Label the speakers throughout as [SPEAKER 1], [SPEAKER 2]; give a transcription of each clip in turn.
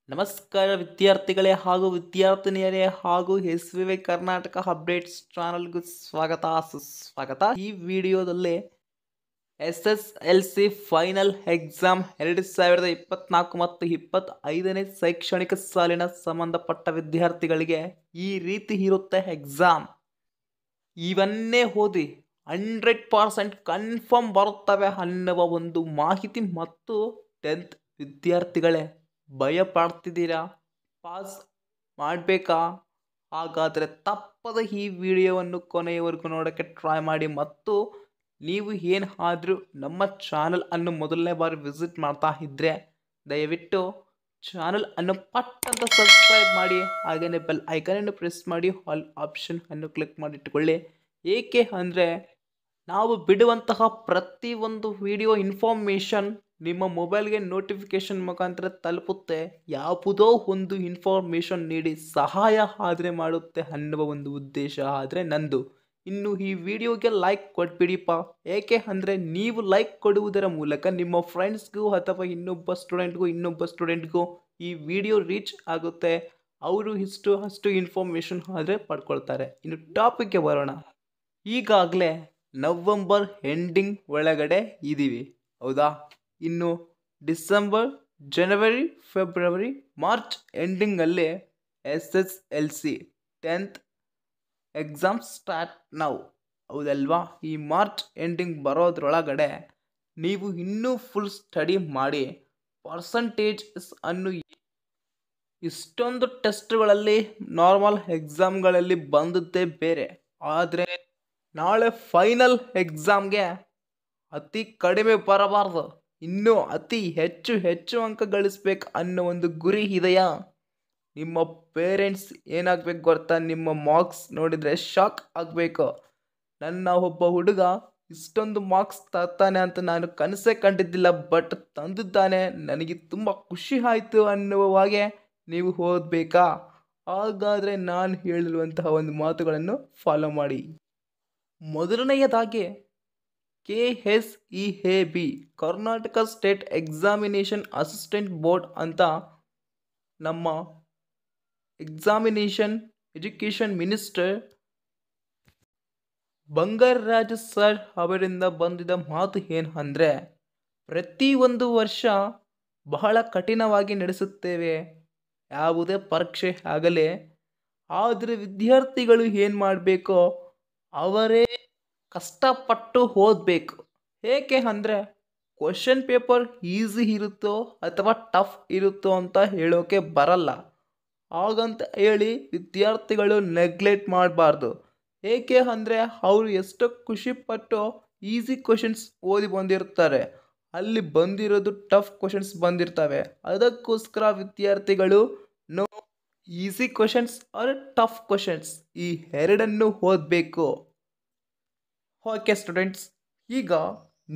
[SPEAKER 1] ನಮಸ್ಕಾರ ವಿದ್ಯಾರ್ಥಿಗಳೇ ಹಾಗೂ ವಿದ್ಯಾರ್ಥಿನಿಯರೇ ಹಾಗೂ ಎಸ್.ವಿ.ವೈ ಕರ್ನಾಟಕ ಅಪ್ಡೇಟ್ಸ್ ಚಾನಲ್ಗೂ ಸ್ವಾಗತ ಸುಸ್ವಾಗತ. ಈ ವಿಡಿಯೋದಲ್ಲಿ SSLC ಫೈನಲ್ ಎಕ್ಸಾಮ್ 2024 ಮತ್ತು 25ನೇ ಶೈಕ್ಷಣಿಕ ಸಾಲಿನ ಸಂಬಂಧಪಟ್ಟ ವಿದ್ಯಾರ್ಥಿಗಳಿಗೆ ಈ ರೀತಿ ಇರುತ್ತೆ ಎಕ್ಸಾಮ್. ಇವನ್ನೇ ಓದಿ 100% ಕನ್ಫರ್ಮ್ ಬರುತ್ತವೆ ಅನ್ನುವ ಒಂದು ಮಾಹಿತಿ. ಮತ್ತು 10th ವಿದ್ಯಾರ್ಥಿಗಳೇ, ಭಯ ಪಡ್ತಿದ್ದೀರಾ? ಪಾಸ್ ಮಾಡಬೇಕಾ? ಹಾಗಾದರೆ ತಪ್ಪದ ಈ ವಿಡಿಯೋವನ್ನು ಕೊನೆಯವರೆಗೂ ನೋಡೋಕ್ಕೆ ಟ್ರೈ ಮಾಡಿ. ಮತ್ತು ನೀವು ಏನಾದರೂ ನಮ್ಮ ಚಾನಲ್ ಅನ್ನು ಮೊದಲನೇ ಬಾರಿ ವಿಸಿಟ್ ಮಾಡ್ತಾ ಇದ್ದರೆ ದಯವಿಟ್ಟು ಚಾನಲ್ ಅನ್ನು ಪಟ್ ಅಂತ ಸಬ್ಸ್ಕ್ರೈಬ್ ಮಾಡಿ, ಹಾಗೆಯೇ ಬೆಲ್ ಐಕನನ್ನು ಪ್ರೆಸ್ ಮಾಡಿ, ಆಲ್ ಆಪ್ಷನ್ ಅನ್ನು ಕ್ಲಿಕ್ ಮಾಡಿಟ್ಟುಕೊಳ್ಳಿ. ಏಕೆ ಅಂದರೆ ನಾವು ಬಿಡುವಂತಹ ಪ್ರತಿಯೊಂದು ವಿಡಿಯೋ ಇನ್ಫಾರ್ಮೇಷನ್ ನಿಮ್ಮ ಮೊಬೈಲ್ಗೆ ನೋಟಿಫಿಕೇಶನ್ ಮುಖಾಂತರ ತಲುಪುತ್ತೆ. ಯಾವುದೋ ಒಂದು ಇನ್ಫಾರ್ಮೇಷನ್ ನೀಡಿ ಸಹಾಯ ಆದರೆ ಮಾಡುತ್ತೆ ಅನ್ನುವ ಒಂದು ಉದ್ದೇಶ ಆದರೆ ನಂದು. ಇನ್ನು ಈ ವಿಡಿಯೋಗೆ ಲೈಕ್ ಕೊಟ್ಬಿಡಿಪ್ಪ. ಏಕೆ ಅಂದರೆ ನೀವು ಲೈಕ್ ಕೊಡುವುದರ ಮೂಲಕ ನಿಮ್ಮ ಫ್ರೆಂಡ್ಸ್ಗೂ ಅಥವಾ ಇನ್ನೊಬ್ಬ ಸ್ಟೂಡೆಂಟ್ಗೂ ಈ ವಿಡಿಯೋ ರೀಚ್ ಆಗುತ್ತೆ. ಅವರು ಅಷ್ಟು ಇನ್ಫಾರ್ಮೇಷನ್ ಆದರೆ ಪಡ್ಕೊಳ್ತಾರೆ. ಇನ್ನು ಟಾಪಿಕ್ಗೆ ಬರೋಣ. ಈಗಾಗಲೇ ನವೆಂಬರ್ ಎಂಡಿಂಗ್ ಒಳಗಡೆ ಇದ್ದೀವಿ, ಹೌದಾ? ಇನ್ನು ಡಿಸೆಂಬರ್, ಜನವರಿ, ಫೆಬ್ರವರಿ, ಮಾರ್ಚ್ ಎಂಡಿಂಗಲ್ಲಿ SSLC 10th ಎಕ್ಸಾಮ್ ಸ್ಟಾರ್ಟ್ ನಾವು, ಹೌದಲ್ವಾ? ಈ ಮಾರ್ಚ್ ಎಂಡಿಂಗ್ ಬರೋದ್ರೊಳಗಡೆ ನೀವು ಇನ್ನೂ ಫುಲ್ ಸ್ಟಡಿ ಮಾಡಿ ಪರ್ಸಂಟೇಜಸ್ ಅನ್ನು ಇಷ್ಟೊಂದು ಟೆಸ್ಟ್ಗಳಲ್ಲಿ ನಾರ್ಮಲ್ ಎಕ್ಸಾಮ್ಗಳಲ್ಲಿ ಬಂದದ್ದೇ ಬೇರೆ. ಆದರೆ ನಾಳೆ ಫೈನಲ್ ಎಕ್ಸಾಮ್ಗೆ ಅತಿ ಕಡಿಮೆ ಬರಬಾರ್ದು, ಇನ್ನೂ ಅತಿ ಹೆಚ್ಚು ಅಂಕ ಗಳಿಸ್ಬೇಕು ಅನ್ನೋ ಒಂದು ಗುರಿ ಇದೆಯಾ? ನಿಮ್ಮ ಪೇರೆಂಟ್ಸ್ ಏನಾಗಬೇಕು ಗೊತ್ತಾ? ನಿಮ್ಮ ಮಾರ್ಕ್ಸ್ ನೋಡಿದರೆ ಶಾಕ್ ಆಗಬೇಕು. ನನ್ನ ಒಬ್ಬ ಹುಡುಗ ಇಷ್ಟೊಂದು ಮಾರ್ಕ್ಸ್ ತರ್ತಾನೆ ಅಂತ ನಾನು ಕನಸೇ ಕಂಡಿದ್ದಿಲ್ಲ, ಬಟ್ ತಂದಿದ್ದಾನೆ, ನನಗೆ ತುಂಬ ಖುಷಿ ಆಯಿತು ಅನ್ನುವ ಹಾಗೆ ನೀವು ಓದಬೇಕಾ? ಹಾಗಾದರೆ ನಾನು ಹೇಳಿರುವಂತಹ ಒಂದು ಮಾತುಗಳನ್ನು ಫಾಲೋ ಮಾಡಿ. ಮೊದಲನೆಯದಾಗಿ KSEAB Karnataka state examination assistant board ಅಂತ ನಮ್ಮ examination education minister Bangararaju sir ಅವರಿಂದ ಬಂದಿದ್ದ ಮಾತು ಏನು ಅಂದರೆ, ಪ್ರತಿಯೊಂದು ವರ್ಷ ಬಹಳ ಕಠಿಣವಾಗಿ ನಡೆಸುತ್ತೇವೆ ಯಾವುದೇ ಪರೀಕ್ಷೆ ಆಗಲಿ. ಆದರೆ ವಿದ್ಯಾರ್ಥಿಗಳು ಏನು ಮಾಡಬೇಕು, ಅವರೇ ಕಷ್ಟಪಟ್ಟು ಓದಬೇಕು. ಏಕೆ ಅಂದರೆ ಕ್ವಶನ್ ಪೇಪರ್ ಈಸಿ ಇರುತ್ತೋ ಅಥವಾ ಟಫ್ ಇರುತ್ತೋ ಅಂತ ಹೇಳೋಕೆ ಬರಲ್ಲ. ಹಾಗಂತ ಹೇಳಿ ವಿದ್ಯಾರ್ಥಿಗಳು ನೆಗ್ಲೆಕ್ಟ್ ಮಾಡಬಾರ್ದು. ಏಕೆ ಅಂದರೆ ಅವರು ಎಷ್ಟೋ ಖುಷಿಪಟ್ಟು ಈಸಿ ಕ್ವಶನ್ಸ್ ಓದಿ ಬಂದಿರ್ತಾರೆ, ಅಲ್ಲಿ ಬಂದಿರೋದು ಟಫ್ ಕ್ವಶನ್ಸ್ ಬಂದಿರ್ತವೆ. ಅದಕ್ಕೋಸ್ಕರ ವಿದ್ಯಾರ್ಥಿಗಳು easy questions are tough questions ಈ ಎರಡನ್ನು ಓದಬೇಕು. ಓಕೆ ಸ್ಟೂಡೆಂಟ್ಸ್, ಈಗ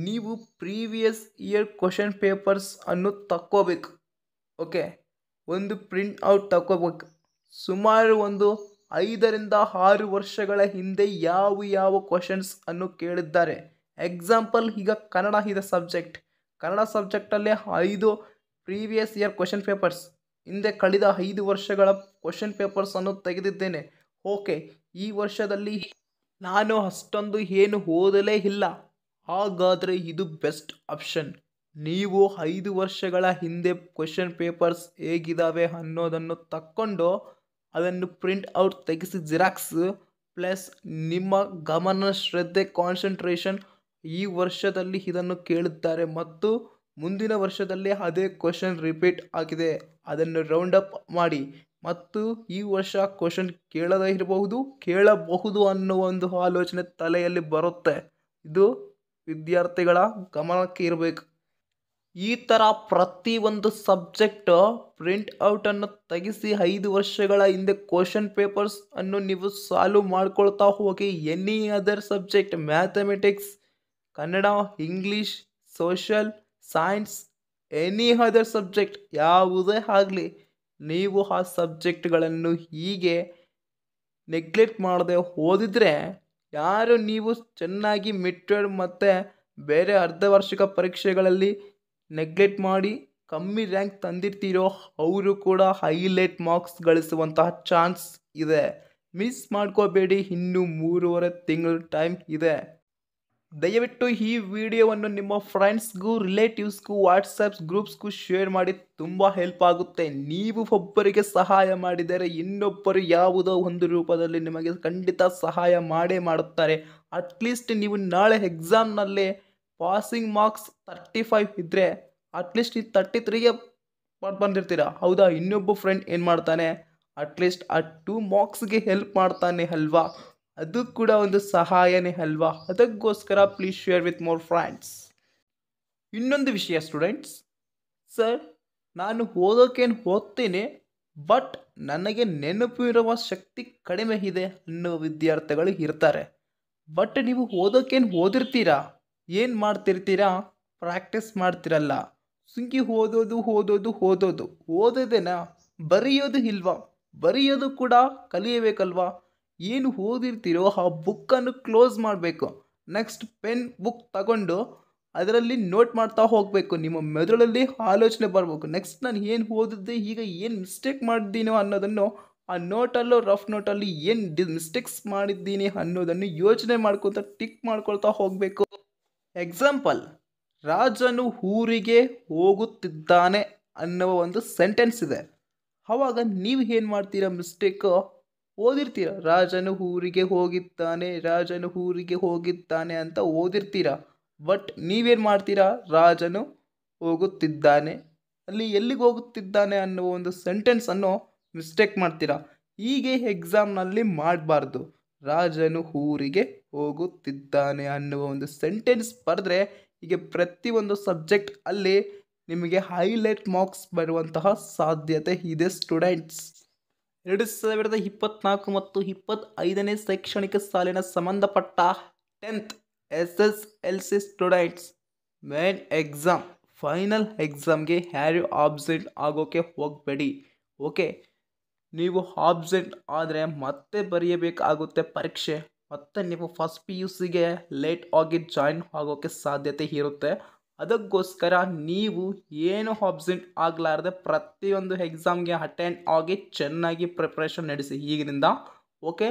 [SPEAKER 1] ನೀವು ಪ್ರೀವಿಯಸ್ ಇಯರ್ ಕ್ವಶನ್ ಪೇಪರ್ಸ್ ಅನ್ನು ತಕ್ಕೋಬೇಕು. ಓಕೆ, ಒಂದು ಪ್ರಿಂಟ್ ಔಟ್ ತಕ್ಕೋಬೇಕು. ಸುಮಾರು ಒಂದು 5ರಿಂದ 6 ವರ್ಷಗಳ ಹಿಂದೆ ಯಾವ ಕ್ವಶನ್ಸ್ ಅನ್ನು ಕೇಳಿದ್ದಾರೆ. ಎಕ್ಸಾಂಪಲ್, ಈಗ ಕನ್ನಡ ಇದೆ ಸಬ್ಜೆಕ್ಟ್. ಕನ್ನಡ ಸಬ್ಜೆಕ್ಟಲ್ಲೇ 5 ಪ್ರೀವಿಯಸ್ ಇಯರ್ ಕ್ವಶನ್ ಪೇಪರ್ಸ್, ಹಿಂದೆ ಕಳೆದ 5 ವರ್ಷಗಳ ಕ್ವಶನ್ ಪೇಪರ್ಸ್ ಅನ್ನು ತೆಗೆದಿದ್ದೇನೆ. ಓಕೆ, ಈ ವರ್ಷದಲ್ಲಿ ನಾನು ಅಷ್ಟೊಂದು ಏನು ಓದಲೇ ಇಲ್ಲ, ಹಾಗಾದರೆ ಇದು ಬೆಸ್ಟ್ ಆಪ್ಷನ್. ನೀವು 5 ವರ್ಷಗಳ ಹಿಂದೆ ಕ್ವಶನ್ ಪೇಪರ್ಸ್ ಹೇಗಿದ್ದಾವೆ ಅನ್ನೋದನ್ನು ತಕ್ಕೊಂಡು ಅದನ್ನು ಪ್ರಿಂಟ್ ಔಟ್ ತೆಗೆಸಿ ಜೆರಾಕ್ಸ್ ಪ್ಲಸ್ ನಿಮ್ಮ ಗಮನ, ಶ್ರದ್ಧೆ, ಕಾನ್ಸಂಟ್ರೇಷನ್, ಈ ವರ್ಷದಲ್ಲಿ ಇದನ್ನು ಕೇಳಿದ್ದಾರೆ ಮತ್ತು ಮುಂದಿನ ವರ್ಷದಲ್ಲಿ ಅದೇ ಕ್ವಶನ್ ರಿಪೀಟ್ ಆಗಿದೆ, ಅದನ್ನು ರೌಂಡ್ ಅಪ್ ಮಾಡಿ. ಮತ್ತು ಈ ವರ್ಷ ಕ್ವಶನ್ ಕೇಳಬಹುದು ಅನ್ನೋ ಒಂದು ಆಲೋಚನೆ ತಲೆಯಲ್ಲಿ ಬರುತ್ತೆ. ಇದು ವಿದ್ಯಾರ್ಥಿಗಳ ಗಮನಕ್ಕೆ ಇರಬೇಕು. ಈ ಥರ ಪ್ರತಿಯೊಂದು ಸಬ್ಜೆಕ್ಟ್ ಪ್ರಿಂಟ್ ಔಟನ್ನು ತೆಗೆಸಿ 5 ವರ್ಷಗಳ ಹಿಂದೆ ಕ್ವಶನ್ ಪೇಪರ್ಸ್ ಅನ್ನು ನೀವು ಸಾಲ್ವ್ ಮಾಡ್ಕೊಳ್ತಾ ಹೋಗಿ. Any other subject, mathematics, Kannada, English, social, science, any other subject ಯಾವುದೇ ಆಗಲಿ, ನೀವು ಆ ಸಬ್ಜೆಕ್ಟ್ಗಳನ್ನು ಹೀಗೆ ನೆಗ್ಲೆಕ್ಟ್ ಮಾಡದೆ ಓದಿದರೆ ಯಾರು ನೀವು ಚೆನ್ನಾಗಿ ಮಿಡ್ ಟರ್ಮ್ ಮತ್ತು ಬೇರೆ ಅರ್ಧವಾರ್ಷಿಕ ಪರೀಕ್ಷೆಗಳಲ್ಲಿ ನೆಗ್ಲೆಕ್ಟ್ ಮಾಡಿ ಕಮ್ಮಿ ರ್ಯಾಂಕ್ ತಂದಿರ್ತೀರೋ ಅವರು ಕೂಡ ಹೈಲೈಟ್ ಮಾರ್ಕ್ಸ್ ಗಳಿಸುವಂತಹ ಚಾನ್ಸ್ ಇದೆ. ಮಿಸ್ ಮಾಡ್ಕೋಬೇಡಿ, ಇನ್ನೂ 3.5 ತಿಂಗಳು ಟೈಮ್ ಇದೆ. ದಯವಿಟ್ಟು ಈ ವಿಡಿಯೋವನ್ನು ನಿಮ್ಮ ಫ್ರೆಂಡ್ಸ್ಗೂ, ರಿಲೇಟಿವ್ಸ್ಗೂ, ವಾಟ್ಸಪ್ಸ್ ಗ್ರೂಪ್ಸ್ಗೂ ಶೇರ್ ಮಾಡಿ. ತುಂಬ ಹೆಲ್ಪ್ ಆಗುತ್ತೆ. ನೀವು ಒಬ್ಬರಿಗೆ ಸಹಾಯ ಮಾಡಿದರೆ ಇನ್ನೊಬ್ಬರು ಯಾವುದೋ ಒಂದು ರೂಪದಲ್ಲಿ ನಿಮಗೆ ಖಂಡಿತ ಸಹಾಯ ಮಾಡೇ ಮಾಡುತ್ತಾರೆ. ಅಟ್ಲೀಸ್ಟ್ ನೀವು ನಾಳೆ ಎಕ್ಸಾಮ್ನಲ್ಲಿ ಪಾಸಿಂಗ್ ಮಾರ್ಕ್ಸ್ 35 ಇದ್ದರೆ ಅಟ್ಲೀಸ್ಟ್ ಈ 33ಗೆ ಬಂದಿರ್ತೀರ, ಹೌದಾ? ಇನ್ನೊಬ್ಬ ಫ್ರೆಂಡ್ ಏನು ಮಾಡ್ತಾನೆ, ಅಟ್ಲೀಸ್ಟ್ ಆ 2 ಮಾರ್ಕ್ಸ್ಗೆ ಹೆಲ್ಪ್ ಮಾಡ್ತಾನೆ ಅಲ್ವಾ? ಅದು ಕೂಡ ಒಂದು ಸಹಾಯನೇ ಅಲ್ವಾ? ಅದಕ್ಕೋಸ್ಕರ please share with more friends. ಇನ್ನೊಂದು ವಿಷಯ ಸ್ಟೂಡೆಂಟ್ಸ್, ಸರ್ ನಾನು ಓದೋಕೇನು ಓದ್ತೀನಿ, ಬಟ್ ನನಗೆ ನೆನಪಿರುವ ಶಕ್ತಿ ಕಡಿಮೆ ಇದೆ ಅನ್ನೋ ವಿದ್ಯಾರ್ಥಿಗಳು ಇರ್ತಾರೆ. ಬಟ್ ನೀವು ಓದೋಕೇನು ಓದಿರ್ತೀರಾ, ಏನು ಮಾಡ್ತಿರ್ತೀರಾ? ಪ್ರಾಕ್ಟೀಸ್ ಮಾಡ್ತಿರಲ್ಲ. ಸುಂಕಿ ಓದೋದು ಓದೋದು ಓದೋದು ಓದೋದೇನಾ? ಬರೆಯೋದು ಇಲ್ವಾ? ಬರೆಯೋದು ಕೂಡ ಕಲಿಯಬೇಕಲ್ವಾ? ಏನು ಓದಿರ್ತೀರೋ ಆ ಬುಕ್ಕನ್ನು ಕ್ಲೋಸ್ ಮಾಡಬೇಕು. ನೆಕ್ಸ್ಟ್ ಪೆನ್ ಬುಕ್ ತಗೊಂಡು ಅದರಲ್ಲಿ ನೋಟ್ ಮಾಡ್ತಾ ಹೋಗಬೇಕು. ನಿಮ್ಮ ಮೆದುಳಲ್ಲಿ ಆಲೋಚನೆ ಬರಬೇಕು. ನೆಕ್ಸ್ಟ್ ನಾನು ಏನು ಓದಿದ್ದೆ, ಈಗ ಏನು ಮಿಸ್ಟೇಕ್ ಮಾಡಿದ್ದೀನೋ ಅನ್ನೋದನ್ನು ಆ ನೋಟಲ್ಲೋ ರಫ್ ನೋಟಲ್ಲಿ ಏನು ಮಿಸ್ಟೇಕ್ಸ್ ಮಾಡಿದ್ದೀನಿ ಅನ್ನೋದನ್ನು ಯೋಚನೆ ಮಾಡ್ಕೊತಾ ಟಿಕ್ ಮಾಡ್ಕೊಳ್ತಾ ಹೋಗಬೇಕು. ಎಕ್ಸಾಂಪಲ್, ರಾಜನು ಊರಿಗೆ ಹೋಗುತ್ತಿದ್ದಾನೆ ಅನ್ನುವ ಒಂದು ಸೆಂಟೆನ್ಸ್ ಇದೆ. ಆವಾಗ ನೀವು ಏನು ಮಾಡ್ತೀರಾ? ಮಿಸ್ಟೇಕು ಓದಿರ್ತೀರ. ರಾಜನು ಊರಿಗೆ ಹೋಗಿದ್ದಾನೆ, ರಾಜನು ಊರಿಗೆ ಹೋಗಿದ್ದಾನೆ ಅಂತ ಓದಿರ್ತೀರ. ಬಟ್ ನೀವೇನು ಮಾಡ್ತೀರಾ? ರಾಜನು ಹೋಗುತ್ತಿದ್ದಾನೆ, ಅಲ್ಲಿ ಎಲ್ಲಿಗೆ ಹೋಗುತ್ತಿದ್ದಾನೆ ಅನ್ನುವ ಒಂದು ಸೆಂಟೆನ್ಸನ್ನು ಮಿಸ್ಟೇಕ್ ಮಾಡ್ತೀರಾ. ಹೀಗೆ ಎಕ್ಸಾಮ್ನಲ್ಲಿ ಮಾಡಬಾರ್ದು. ರಾಜನು ಊರಿಗೆ ಹೋಗುತ್ತಿದ್ದಾನೆ ಅನ್ನುವ ಒಂದು ಸೆಂಟೆನ್ಸ್ ಬರೆದ್ರೆ ಹೀಗೆ ಪ್ರತಿಯೊಂದು ಸಬ್ಜೆಕ್ಟ್ ಅಲ್ಲಿ ನಿಮಗೆ ಹೈಲೈಟ್ ಮಾರ್ಕ್ಸ್ ಬರುವಂತಹ ಸಾಧ್ಯತೆ ಇದೆ ಸ್ಟೂಡೆಂಟ್ಸ್. 2024 ಮತ್ತು 25ನೇ ಶೈಕ್ಷಣಿಕ ಸಾಲಿನ ಸಂಬಂಧಪಟ್ಟ 10th SSLC students main exam, final ಎಕ್ಸಾಮ್ಗೆ ಯಾರು ಆಬ್ಸೆಂಟ್ ಆಗೋಕ್ಕೆ ಹೋಗಬೇಡಿ. ಓಕೆ, ನೀವು ಆಬ್ಸೆಂಟ್ ಆದರೆ ಮತ್ತೆ ಬರೆಯಬೇಕಾಗುತ್ತೆ ಪರೀಕ್ಷೆ. ಮತ್ತು ನೀವು ಫಸ್ಟ್ PUCಗೆ ಲೇಟ್ ಆಗಿ ಜಾಯಿನ್ ಆಗೋಕ್ಕೆ ಸಾಧ್ಯತೆ ಇರುತ್ತೆ. ಅದಕ್ಕೋಸ್ಕರ ನೀವು ಏನು ಆಬ್ಸೆಂಟ್ ಆಗಲಾರ್ದೆ ಪ್ರತಿಯೊಂದು ಎಕ್ಸಾಮ್ಗೆ ಅಟೆಂಡ್ ಆಗಿ ಚೆನ್ನಾಗಿ ಪ್ರಿಪ್ರೇಷನ್ ನಡೆಸಿ ಈಗಿನಿಂದ. ಓಕೆ,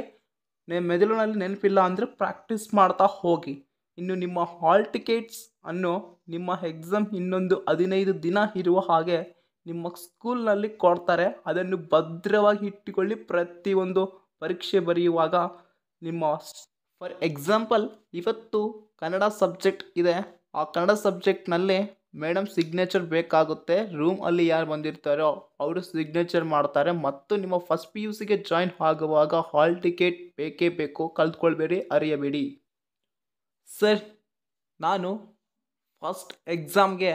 [SPEAKER 1] ಮೆದುಳಿನಲ್ಲಿ ನೆನಪಿಲ್ಲ ಅಂದರೆ ಪ್ರಾಕ್ಟೀಸ್ ಮಾಡ್ತಾ ಹೋಗಿ. ಇನ್ನು ನಿಮ್ಮ ಹಾಲ್ ಟಿಕೆಟ್ಸ್ ಅನ್ನು ನಿಮ್ಮ ಎಕ್ಸಾಮ್ ಇನ್ನೊಂದು 15 ದಿನ ಇರುವ ಹಾಗೆ ನಿಮ್ಮ ಸ್ಕೂಲ್ನಲ್ಲಿ ಕೊಡ್ತಾರೆ. ಅದನ್ನು ಭದ್ರವಾಗಿ ಇಟ್ಟುಕೊಳ್ಳಿ. ಪ್ರತಿಯೊಂದು ಪರೀಕ್ಷೆ ಬರೆಯುವಾಗ ನಿಮ್ಮ, ಫಾರ್ ಎಕ್ಸಾಂಪಲ್, ಇವತ್ತು ಕನ್ನಡ ಸಬ್ಜೆಕ್ಟ್ ಇದೆ. ಆ ಕನ್ನಡ ಸಬ್ಜೆಕ್ಟ್ನಲ್ಲಿ ಮೇಡಮ್ ಸಿಗ್ನೇಚರ್ ಬೇಕಾಗುತ್ತೆ. ರೂಮಲ್ಲಿ ಯಾರು ಬಂದಿರ್ತಾರೋ ಅವರು ಸಿಗ್ನೇಚರ್ ಮಾಡ್ತಾರೆ. ಮತ್ತು ನಿಮ್ಮ ಫಸ್ಟ್ PUCಗೆ ಜಾಯಿನ್ ಆಗುವಾಗ ಹಾಲ್ ಟಿಕೆಟ್ ಬೇಕೇ ಬೇಕು. ಕಲ್ತ್ಕೊಳ್ಬೇಡಿ, ಅರಿಯಬೇಡಿ. ಸರ್ ನಾನು ಫಸ್ಟ್ ಎಕ್ಸಾಮ್ಗೆ,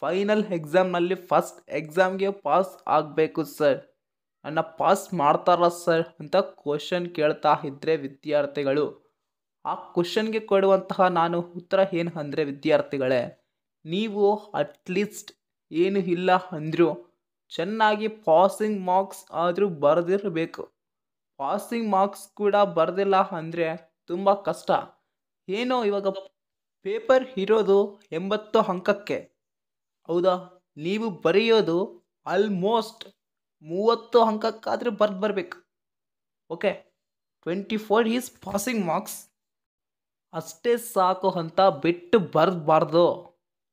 [SPEAKER 1] ಫೈನಲ್ ಎಕ್ಸಾಮ್ನಲ್ಲಿ ಫಸ್ಟ್ ಎಕ್ಸಾಮ್ಗೆ ಪಾಸ್ ಆಗಬೇಕು ಸರ್, ನನ್ನ ಪಾಸ್ ಮಾಡ್ತಾರ ಸರ್ ಅಂತ ಕ್ವಶನ್ ಕೇಳ್ತಾ ಇದ್ದರೆ ವಿದ್ಯಾರ್ಥಿಗಳು, ಆ ಕ್ವಶನ್ಗೆ ಕೊಡುವಂತಹ ನಾನು ಉತ್ತರ ಏನು ಅಂದರೆ ವಿದ್ಯಾರ್ಥಿಗಳೇ, ನೀವು ಅಟ್ಲೀಸ್ಟ್ ಏನು ಇಲ್ಲ ಅಂದರೂ ಚೆನ್ನಾಗಿ ಪಾಸಿಂಗ್ ಮಾರ್ಕ್ಸ್ ಆದರೂ ಬರೆದಿರಬೇಕು. ಪಾಸಿಂಗ್ ಮಾರ್ಕ್ಸ್ ಕೂಡ ಬರೆದಿಲ್ಲ ಅಂದರೆ ತುಂಬ ಕಷ್ಟ. ಏನೋ ಇವಾಗ ಪೇಪರ್ ಇರೋದು 80 ಅಂಕಕ್ಕೆ, ಹೌದಾ? ನೀವು ಬರೆಯೋದು ಆಲ್ಮೋಸ್ಟ್ 30 ಅಂಕಕ್ಕಾದರೆ ಬರಬೇಕು. Okay, 24 is passing marks. ಅಷ್ಟೇ ಸಾಕು ಅಂತ ಬಿಟ್ಟು ಬರಬಾರ್ದು.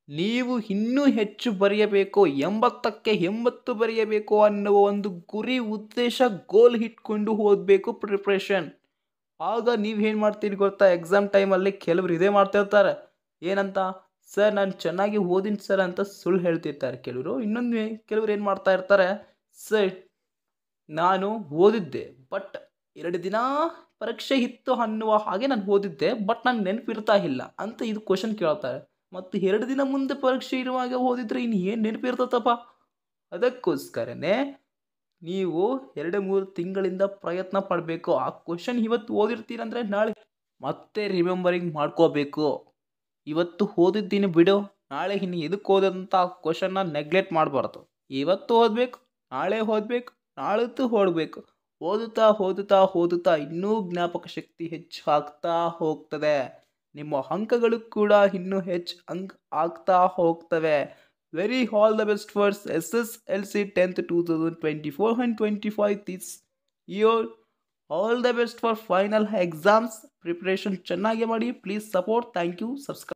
[SPEAKER 1] ನೀವು ಇನ್ನೂ ಹೆಚ್ಚು ಬರೆಯಬೇಕು, 80ಕ್ಕೆ 80 ಬರೆಯಬೇಕು ಅನ್ನುವ ಒಂದು ಗುರಿ, ಉದ್ದೇಶ, ಗೋಲ್ ಇಟ್ಕೊಂಡು ಓದಬೇಕು ಪ್ರಿಪ್ರೇಷನ್. ಆಗ ನೀವೇನು ಮಾಡ್ತೀರಿ ಗೊತ್ತಾ? ಎಕ್ಸಾಮ್ ಟೈಮಲ್ಲಿ ಕೆಲವರು ಇದೇ ಮಾಡ್ತಿರ್ತಾರೆ. ಏನಂತ, ಸರ್ ನಾನು ಚೆನ್ನಾಗಿ ಓದಿನ ಸರ್ ಅಂತ ಸುಳ್ಳು ಹೇಳ್ತಿರ್ತಾರೆ ಕೆಲವರು. ಕೆಲವರು ಏನು ಮಾಡ್ತಾ ಇರ್ತಾರೆ, ಸರ್ ನಾನು ಓದಿದ್ದೆ ಬಟ್ 2 ದಿನ ಪರೀಕ್ಷೆ ಇತ್ತು ಅನ್ನುವ ಹಾಗೆ ನಾನು ಓದಿದ್ದೆ, ಬಟ್ ನಂಗೆ ನೆನಪಿರ್ತಾ ಇಲ್ಲ ಅಂತ ಇದು ಕ್ವಶನ್ ಕೇಳ್ತಾರೆ. ಮತ್ತು 2 ದಿನ ಮುಂದೆ ಪರೀಕ್ಷೆ ಇರುವಾಗ ಓದಿದ್ರೆ ಇನ್ನು ಏನು ನೆನಪಿರ್ತದಪ್ಪ? ಅದಕ್ಕೋಸ್ಕರನೇ ನೀವು 2-3 ತಿಂಗಳಿಂದ ಪ್ರಯತ್ನ ಪಡಬೇಕು. ಆ ಕ್ವಶನ್ ಇವತ್ತು ಓದಿರ್ತೀರಂದರೆ ನಾಳೆ ಮತ್ತೆ ರಿಮೆಂಬರಿಂಗ್ ಮಾಡ್ಕೋಬೇಕು. ಇವತ್ತು ಓದಿದ್ದೀನಿ ಬಿಡು, ನಾಳೆ ಇನ್ನು ಎದಕ್ಕೆ ಓದಂತ ಕ್ವಶನ್ನ ನೆಗ್ಲೆಕ್ಟ್ ಮಾಡಬಾರ್ದು. ಇವತ್ತು ಓದಬೇಕು, ನಾಳೆ ಓದಬೇಕು, ನಾಳಿದ್ದು ಓಡಬೇಕು. ಓದುತ್ತಾ ಓದುತ್ತಾ ಓದುತ್ತಾ ಇನ್ನೂ ಜ್ಞಾಪಕ ಶಕ್ತಿ ಹೆಚ್ಚಾಗ್ತಾ ಹೋಗ್ತದೆ. ನಿಮ್ಮ ಅಂಕಗಳು ಕೂಡ ಇನ್ನೂ ಹೆಚ್ಚು ಆಗ್ತಾ ಹೋಗ್ತವೆ. Very all the best for SSLC 10th 2024 and 25 this year. All the best for final exams preparation ಚೆನ್ನಾಗಿ ಮಾಡಿ. Please support. Thank you. Subscribe.